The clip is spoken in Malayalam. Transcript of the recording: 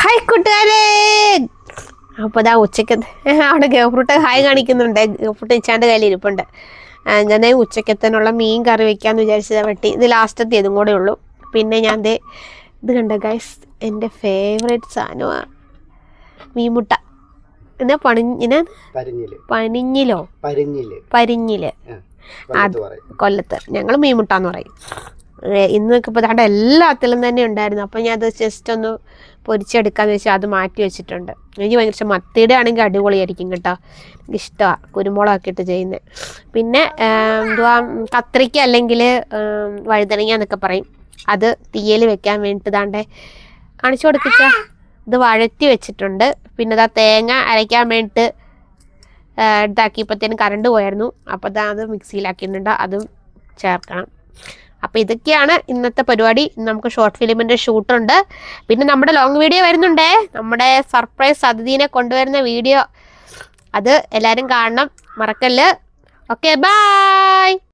ഹായ് കൂട്ടുകാരെ. അപ്പോൾ ഇതാ ഉച്ചക്കത്തെ അവിടെ ഗഫ്രൂട്ട് ഹായ് കാണിക്കുന്നുണ്ട്. ഗഫ്രൂട്ട് ഇച്ചാൻ്റെ കയ്യിൽ ഇരിപ്പുണ്ട്. ഞാൻ ഉച്ചക്കത്തേനുള്ള മീൻ കറി വെക്കാമെന്ന് വിചാരിച്ചത് വെട്ടി. ഇത് ലാസ്റ്റത്തെ ഇതും കൂടെ ഉള്ളൂ. പിന്നെ ഞാൻ ഇത് കണ്ട ഗൈസ്, എൻ്റെ ഫേവറേറ്റ് സാധനമാണ് മീൻമുട്ട. എന്നാ പരിഞ്ഞില് അത് കൊല്ലത്ത് ഞങ്ങൾ മീൻമുട്ടാന്ന് പറയും. ഇന്നൊക്കെ ഇപ്പോൾ അവിടെ എല്ലാത്തിലും തന്നെ ഉണ്ടായിരുന്നു. അപ്പോൾ ഞാൻ അത് ജസ്റ്റ് ഒന്ന് പൊരിച്ചെടുക്കാന്ന് വെച്ചാൽ അത് മാറ്റി വെച്ചിട്ടുണ്ട്. എനിക്ക് ഭയങ്കര ഇഷ്ടം. മത്തിയുടെ ആണെങ്കിൽ അടിപൊളിയായിരിക്കും കേട്ടോ, ഇഷ്ടമാണ് കുരുമുളകൊക്കെ ഇട്ട് ചെയ്യുന്നത്. പിന്നെ കത്രിക്ക അല്ലെങ്കിൽ വഴുതനങ്ങ എന്നൊക്കെ പറയും, അത് തീയൽ വെക്കാൻ വേണ്ടിയിട്ട് ദാണ്ടെ കാണിച്ചു കൊടുപ്പിച്ച ഇത് വഴറ്റി വെച്ചിട്ടുണ്ട്. പിന്നെ ഇതാ തേങ്ങ അരയ്ക്കാൻ വേണ്ടിയിട്ട് ഇതാക്കിയപ്പോഴത്തേനും കറണ്ട് പോയായിരുന്നു. അപ്പോൾ അത് മിക്സിയിലാക്കിയിട്ടുണ്ട്, അതും ചേർക്കണം. അപ്പോൾ ഇതൊക്കെയാണ് ഇന്നത്തെ പരിപാടി. നമുക്ക് ഷോർട്ട് ഫിലിമിൻ്റെ ഷൂട്ടുണ്ട്. പിന്നെ നമ്മുടെ ലോങ് വീഡിയോ വരുന്നുണ്ടേ, നമ്മുടെ സർപ്രൈസ് അതിഥീനെ കൊണ്ടുവരുന്ന വീഡിയോ. അത് എല്ലാവരും കാണണം, മറക്കല്ല്. Okay, by.